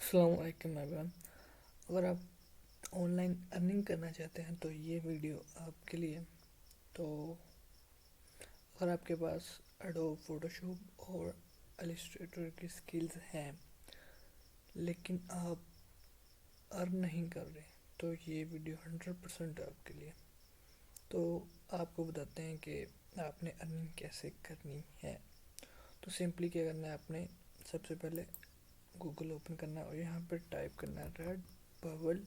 अस्सलाम वालेकुम एवरीवन। अगर आप ऑनलाइन अर्निंग करना चाहते हैं तो ये वीडियो आपके लिए। तो अगर आपके पास एडोब फोटोशॉप और इलस्ट्रेटर की स्किल्स हैं लेकिन आप अर्न नहीं कर रहे, तो ये वीडियो 100% आपके लिए। तो आपको बताते हैं कि आपने अर्निंग कैसे करनी है। तो सिंपली क्या करना है, आपने सबसे पहले गूगल ओपन करना है और यहाँ पर टाइप करना है रेड बबल,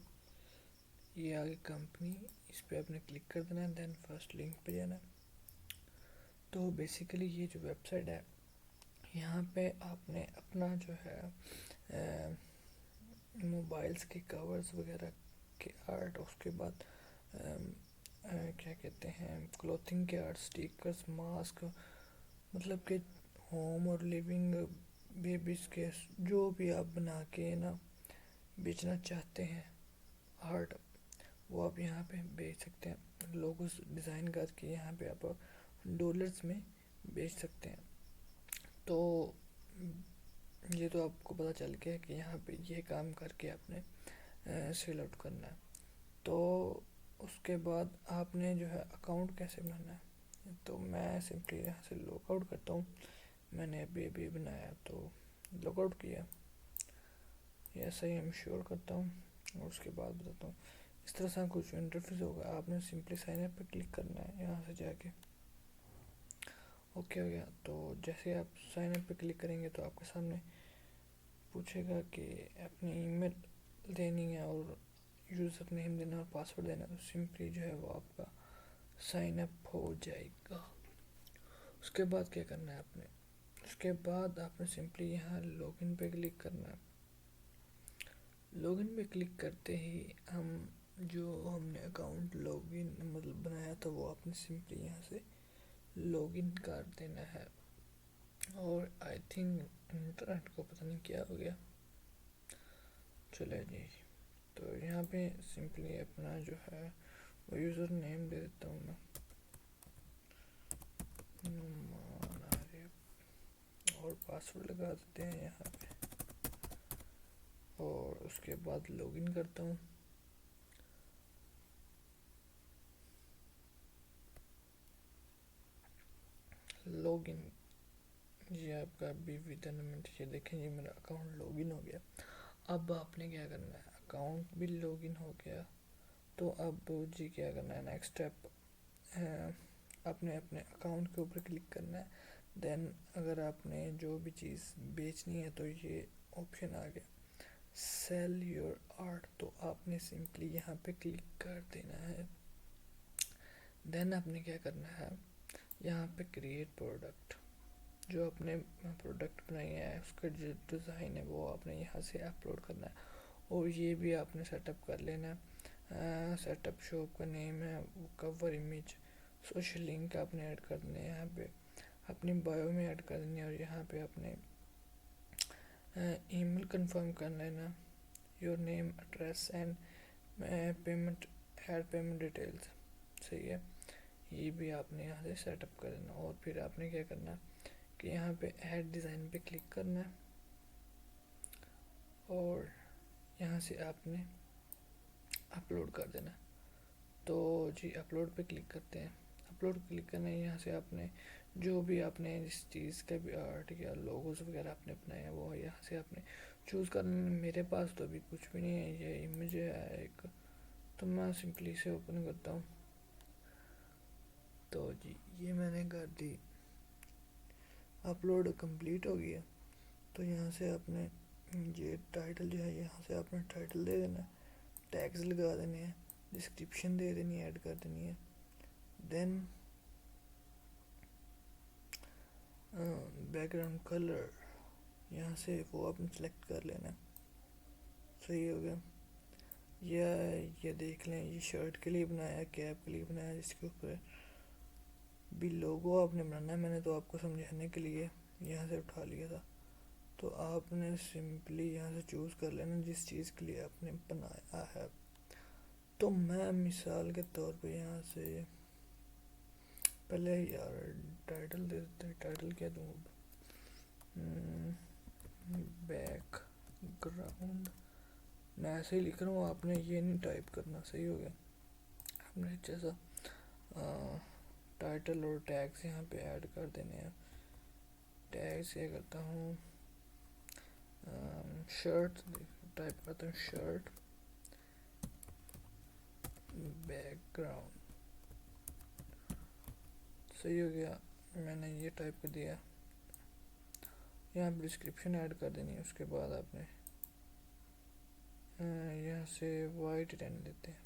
ये आगे कंपनी, इस पर आपने क्लिक कर देना है। देन फर्स्ट लिंक पे जाना है। तो बेसिकली ये जो वेबसाइट है, यहाँ पे आपने अपना जो है मोबाइल्स के कवर्स वगैरह के आर्ट, उसके बाद क्या कहते हैं क्लोथिंग के आर्ट, स्टिकर्स, मास्क, मतलब कि होम और लिविंग बेबीज़ के जो भी आप बना के ना बेचना चाहते हैं आर्ट, वो आप यहाँ पे बेच सकते हैं। लोगोस डिज़ाइन करके यहाँ पे आप डॉलर्स में बेच सकते हैं। तो ये तो आपको पता चल गया कि यहाँ पे ये काम करके आपने सेल आउट करना है। तो उसके बाद आपने जो है अकाउंट कैसे बनाना है, तो मैं सिंपली यहाँ से लॉग आउट करता हूँ। मैंने अभी अभी बनाया तो लॉग आउट किया, ऐसा ही हम श्योर करता हूँ और उसके बाद बताता हूँ। इस तरह से कुछ इंटरफेस होगा, आपने सिंपली साइन अप पे क्लिक करना है यहाँ से जाके। ओके हो गया। तो जैसे आप साइन अप पे क्लिक करेंगे तो आपके सामने पूछेगा कि अपनी ईमेल देनी है और यूज़र नेम देना और पासवर्ड देना। तो सिंपली जो है वो आपका साइन अप हो जाएगा। उसके बाद क्या करना है आपने, उसके बाद आपने सिंपली यहाँ लॉगिन पे क्लिक करना है। लॉगिन पे क्लिक करते ही हम जो हमने अकाउंट लॉगिन मतलब बनाया था वो आपने सिंपली यहाँ से लॉगिन कर देना है। और आई थिंक इंटरनेट को पता नहीं क्या हो गया, चले जी। तो यहाँ पे सिंपली अपना जो है वो यूज़र नेम दे देता हूँ मैं, नुमान आरिफ, और पासवर्ड लगा देते हैं यहाँ पे। और उसके बाद लॉगिन करता हूँ। लॉगिन, ये आपका अभी विद इन मिनट, ये देखें ये मेरा अकाउंट लॉगिन हो गया। अब आपने क्या करना है, अकाउंट भी लॉगिन हो गया तो अब जी क्या करना है, नेक्स्ट स्टेप आपने अपने अकाउंट के ऊपर क्लिक करना है। देन अगर आपने जो भी चीज़ बेचनी है तो ये ऑप्शन आ गया सेल योर आर्ट, तो आपने सिंपली यहाँ पे क्लिक कर देना है। देन आपने क्या करना है, यहाँ पे क्रिएट प्रोडक्ट, जो अपने प्रोडक्ट बनाई है उसका जो डिज़ाइन है वो आपने यहाँ से अपलोड करना है। और ये भी आपने सेटअप कर लेना है। सेटअप शॉप का नेम है, वो कवर इमेज, सोशल लिंक आपने ऐड कर देना है, यहाँ पे अपनी बायो में ऐड कर देनी है। और यहाँ पे अपने ईमेल कंफर्म कर लेना, your name, address and payment, add payment details, सही है। ये भी आपने यहाँ से सेटअप कर देना। और फिर आपने क्या करना है कि यहाँ पे ऐड डिज़ाइन पे क्लिक करना है और यहाँ से आपने अपलोड कर देना है। तो जी अपलोड पे क्लिक करते हैं। अपलोड क्लिक करना है, यहाँ से आपने जो भी आपने जिस चीज़ का भी आर्ट या लोगोस वगैरह आपने अपनाए हैं वो यहाँ से आपने चूज़ करना। मेरे पास तो अभी कुछ भी नहीं है, ये इमेज है एक, तो मैं सिंपली से ओपन करता हूँ। तो जी ये मैंने कर दी, अपलोड कंप्लीट हो गया। तो यहाँ से आपने ये टाइटल जो है यहाँ से आपने टाइटल दे देना है, टैग्स लगा देने हैं, डिस्क्रिप्शन दे देनी है, ऐड कर देनी है। देन बैकग्राउंड कलर यहाँ से वो आपने सेलेक्ट कर लेना, सही हो गया। या ये देख लें, ये शर्ट के लिए बनाया, कैप के लिए बनाया, जिसके ऊपर भी लोगो आपने बनाना है। मैंने तो आपको समझाने के लिए यहाँ से उठा लिया था। तो आपने सिंपली यहाँ से चूज़ कर लेना जिस चीज़ के लिए आपने बनाया है। तो मैं मिसाल के तौर पे यहाँ से पहले यार टाइटल दे देते हैं, टाइटल क्या दूँ, बैक گراؤنڈ میں ایسے ہی لکھ رہا ہوں, آپ نے یہ نہیں ٹائپ کرنا, صحیح ہو گیا. آپ نے جیسا ٹائٹل اور ٹیگس یہاں پہ ایڈ کر دینے ہیں. ٹیگس یہ کرتا ہوں شرٹ, ٹائپ کرتا ہوں شرٹ بیک گراؤنڈ, صحیح ہو گیا. میں نے یہ ٹائپ کر دیا. یہاں پہ ڈسکرپشن ایڈ کر دینی ہے. اس کے بعد آپ نے یہاں سے وائٹ رہنے دیتے ہیں,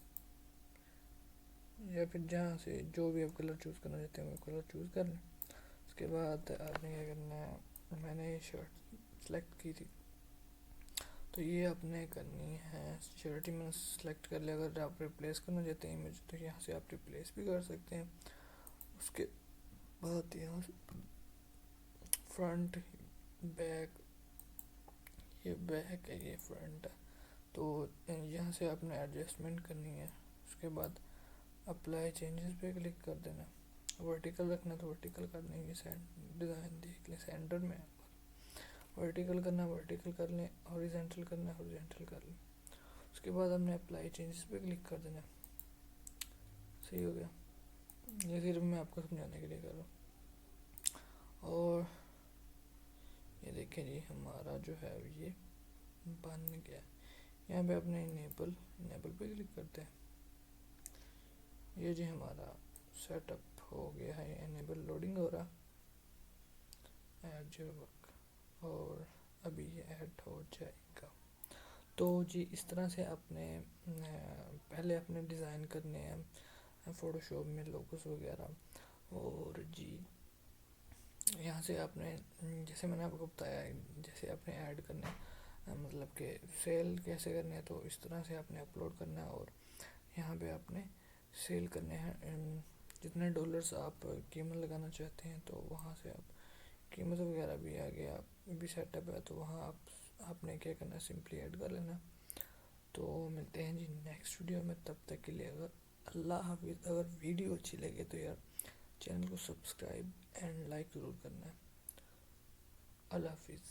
یا پھر جہاں سے جو بھی آپ کلر چوز کرنا چاہتے ہیں وہ کلر چوز کر لیں. اس کے بعد آپ نے کیا کرنا ہے, میں نے یہ شرٹ سلیکٹ کی تھی تو یہ آپ نے کرنی ہے. شرٹ ہی میں نے سلیکٹ کر لیا. اگر آپ ریپلیس کرنا چاہتے ہیں امیج تو یہاں سے آپ ریپلیس بھی کر سکتے ہیں. اس کے بعد یہاں سے فرنٹ بیک, یہ بیک ہے یہ فرنٹ ہے, تو یہاں سے آپ نے ایڈجسٹمنٹ کرنی ہے. اس کے بعد اپلائی چینجز پہ کلک کر دینا. ورٹیکل رکھنا تو ورٹیکل کر لیں گے. ڈیزائن دیکھ لیں سینٹر میں. ورٹیکل کرنا ورٹیکل کر لیں, ہاریزونٹل کرنا ہاریزونٹل کر لیں. اس کے بعد ہم نے اپلائی چینجز پہ کلک کر دینا. صحیح ہو گیا. یہ صرف میں آپ کو سمجھانے کے لیے کر رہا ہوں. اور یہ دیکھیں جی ہمارا جو ہے یہ بن گیا. یہاں پہ اپنے انیبل پہ کلک کرتے ہیں. یہ جی ہمارا سیٹ اپ ہو گیا ہے. انیبل لوڈنگ ہو رہا, ایڈ جو ورک, اور ابھی یہ ایڈ ہو جائے گا. تو جی اس طرح سے اپنے پہلے اپنے ڈیزائن کرنے ہیں فوٹو شاپ میں لوگوز وغیرہ. اور جی یہاں سے آپ نے جیسے میں نے آپ کو بتایا جیسے آپ نے ایڈ کرنا ہے, مطلب کہ سیل کیسے کرنے ہے, تو اس طرح سے آپ نے اپلوڈ کرنا ہے. اور یہاں پہ آپ نے سیل کرنے ہیں. جتنے ڈالرز آپ قیمت لگانا چاہتے ہیں تو وہاں سے آپ قیمت وغیرہ بھی آگے آپ بھی سیٹ اپ ہے, تو وہاں آپ نے کیا کرنا ہے سمپلی ایڈ کر لینا. تو ملتے ہیں جی نیکسٹ ویڈیو میں, تب تک کے لیے اللہ حافظ. اگر ویڈیو اچھی لگے تو یار چینل کو سبسکرائب اینڈ لائک ضرور کرنا ہے. اللہ حافظ.